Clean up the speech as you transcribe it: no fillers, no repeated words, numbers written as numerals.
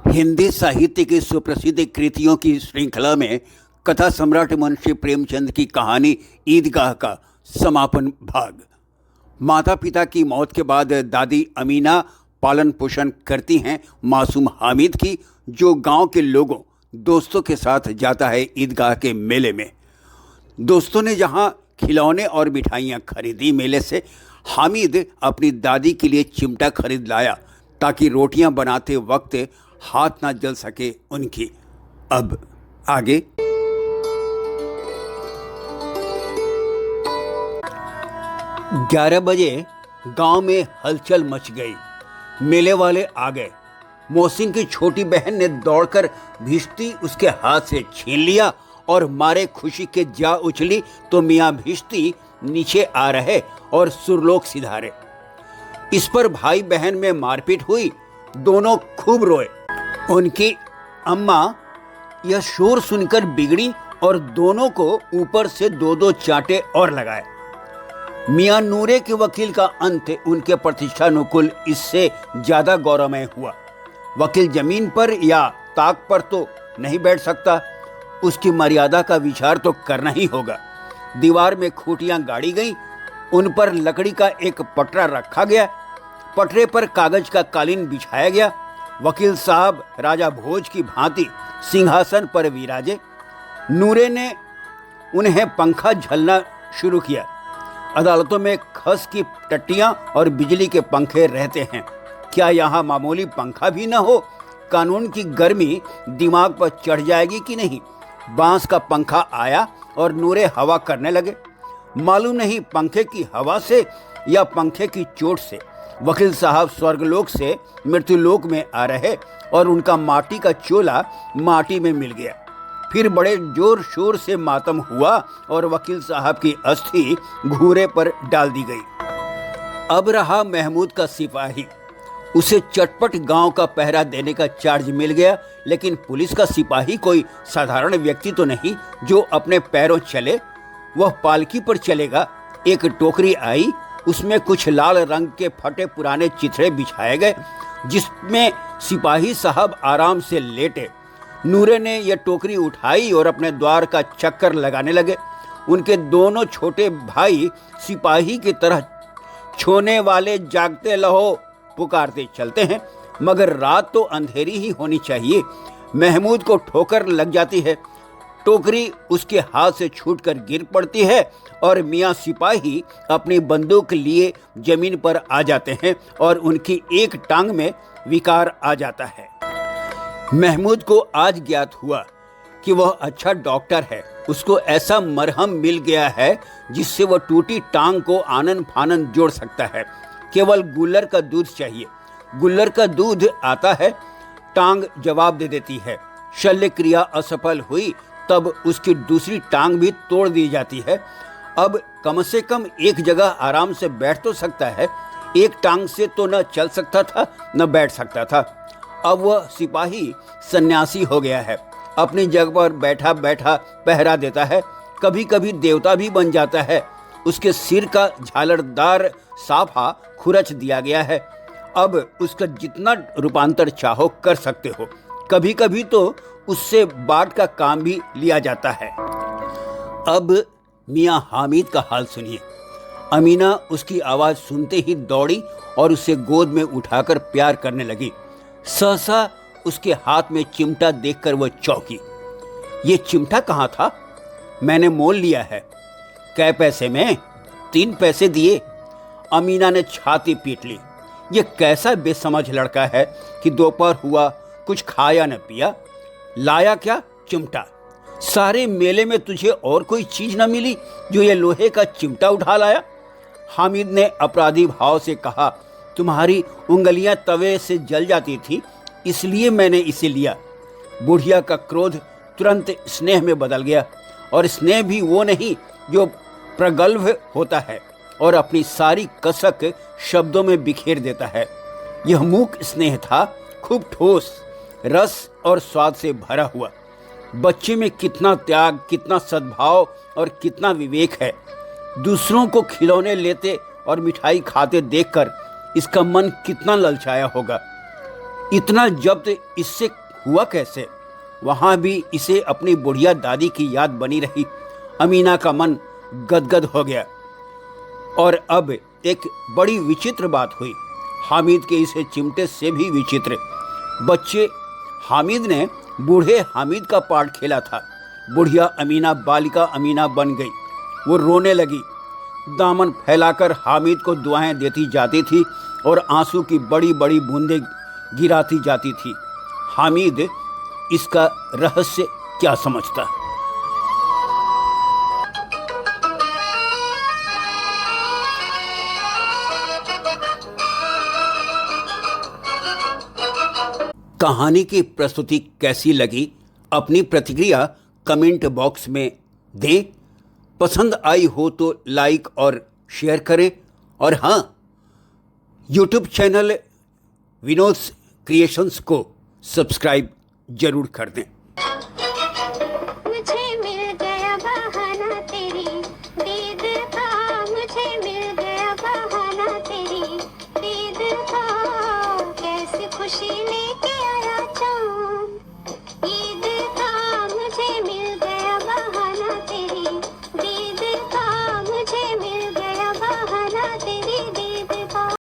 हिंदी साहित्य की सुप्रसिद्ध कृतियों की श्रृंखला में कथा सम्राट मुंशी प्रेमचंद की कहानी ईदगाह का समापन भाग। माता पिता की मौत के बाद दादी अमीना पालन पोषण करती हैं मासूम हामिद की, जो गांव के लोगों दोस्तों के साथ जाता है ईदगाह के मेले में। दोस्तों ने जहां खिलौने और मिठाइयां खरीदी, मेले से हामिद अपनी दादी के लिए चिमटा खरीद लाया ताकि रोटियां बनाते वक्त हाथ ना जल सके उनकी। अब आगे। 11 बजे गांव में हलचल मच गई। मेले वाले आ गए। मोहसिन की छोटी बहन ने दौड़कर भिश्ती उसके हाथ से छीन लिया और मारे खुशी के जा उछली तो मियाँ भिश्ती नीचे आ रहे और सुरलोक सिधारे। इस पर भाई बहन में मारपीट हुई। दोनों खूब रोए। उनकी अम्मा यह शोर सुनकर बिगड़ी और दोनों को ऊपर से 2-2 चांटे और लगाए। मियां नूरे के वकील का अंत उनके प्रतिष्ठानुकूल इससे ज्यादा गौरवमय हुआ। वकील जमीन पर या ताक पर तो नहीं बैठ सकता, उसकी मर्यादा का विचार तो करना ही होगा। दीवार में खूंटियां गाड़ी गईं, उन पर लकड़ी का एक पटरा रखा गया। पटरे पर कागज का कालीन बिछाया गया। वकील साहब राजा भोज की भांति सिंहासन पर विराजे। नूरे ने उन्हें पंखा झलना शुरू किया। अदालतों में खस की टट्टियां और बिजली के पंखे रहते हैं, क्या यहाँ मामूली पंखा भी न हो? कानून की गर्मी दिमाग पर चढ़ जाएगी कि नहीं? बांस का पंखा आया और नूरे हवा करने लगे। मालूम नहीं पंखे की हवा से या पंखे की चोट से वकील साहब स्वर्गलोक से मृत्युलोक में आ रहे और उनका माटी का चोला माटी में मिल गया। फिर बड़े जोर शोर से मातम हुआ और वकील साहब की अस्थि घूरे पर डाल दी गई। अब रहा महमूद का सिपाही। उसे चटपट गांव का पहरा देने का चार्ज मिल गया, लेकिन पुलिस का सिपाही कोई साधारण व्यक्ति तो नहीं जो अपने पैरों चले। वह पालकी पर चलेगा। एक टोकरी आई, उसमें कुछ लाल रंग के फटे पुराने चिथड़े बिछाए गए, जिसमें सिपाही साहब आराम से लेटे। नूरे ने यह टोकरी उठाई और अपने द्वार का चक्कर लगाने लगे। उनके दोनों छोटे भाई सिपाही की तरह छोने वाले जागते लहो पुकारते चलते हैं, मगर रात तो अंधेरी ही होनी चाहिए। महमूद को ठोकर लग जाती है, टोकरी उसके हाथ से छूटकर गिर पड़ती है और मियाँ सिपाही अपनी बंदूक लिए जमीन पर आ जाते हैं और उनकी एक टांग में विकार आ जाता है। महमूद को आज ज्ञात हुआ कि वह अच्छा डॉक्टर है। उसको ऐसा मरहम मिल गया है जिससे वह टूटी टांग को आनन फानन जोड़ सकता है। केवल गुल्लर का दूध चाहिए। गुल्लर का दूध आता है, टांग जवाब दे देती है। शल्य क्रिया असफल हुई तब उसकी दूसरी टांग भी तोड़ दी जाती है। अब कम से कम एक जगह आराम से बैठ तो सकता है। एक टांग से तो न चल सकता था न बैठ सकता था। अब वह सिपाही सन्यासी हो गया है। अपनी जगह पर बैठा बैठा पहरा देता है। कभी कभी देवता भी बन जाता है। उसके सिर का झालरदार साफा खुरच दिया गया है। अब उसका जितना रूपांतर चाहो कर सकते हो। कभी कभी तो उससे बाट का काम भी लिया जाता है। अब मियाँ हामिद का हाल सुनिए। अमीना उसकी आवाज़ सुनते ही दौड़ी और उसे गोद में उठाकर प्यार करने लगी। सहसा उसके हाथ में चिमटा देखकर वह चौंकी। ये चिमटा कहाँ था? मैंने मोल लिया है। कै पैसे में? 3 पैसे दिए। अमीना ने छाती पीट ली। ये कैसा बेसमझ लड़का है कि दोपहर हुआ, कुछ खाया न पिया, लाया क्या? चिमटा। सारे मेले में तुझे और कोई चीज न मिली जो ये लोहे का चिमटा उठा लाया? हामिद ने अपराधी भाव से कहा, तुम्हारी उंगलियां तवे से जल जाती थी, इसलिए मैंने इसे लिया। बुढ़िया का क्रोध तुरंत स्नेह में बदल गया, और स्नेह भी वो नहीं जो प्रगल्भ होता है और अपनी सारी कसक शब्दों में बिखेर देता है। यह मूक स्नेह था, खूब ठोस, रस और स्वाद से भरा हुआ। बच्चे में कितना त्याग, कितना सद्भाव और कितना विवेक है। दूसरों को खिलौने लेते और मिठाई खाते देखकर इसका मन कितना ललचाया होगा। इतना जब्त इससे हुआ कैसे? वहाँ भी इसे अपनी बुढ़िया दादी की याद बनी रही। अमीना का मन गदगद हो गया। और अब एक बड़ी विचित्र बात हुई। हामिद के इस चिमटे से भी विचित्र। बच्चे हामिद ने बूढ़े हामिद का पार्ट खेला था। बुढ़िया अमीना बालिका अमीना बन गई। वो रोने लगी, दामन फैलाकर हामिद को दुआएं देती जाती थी और आंसू की बड़ी बड़ी बूंदें गिराती जाती थी। हामिद इसका रहस्य क्या समझता? कहानी की प्रस्तुति कैसी लगी? अपनी प्रतिक्रिया कमेंट बॉक्स में दें। पसंद आई हो तो लाइक और शेयर करें। और हाँ, यूट्यूब चैनल विनोद क्रिएशंस को सब्सक्राइब जरूर कर दें।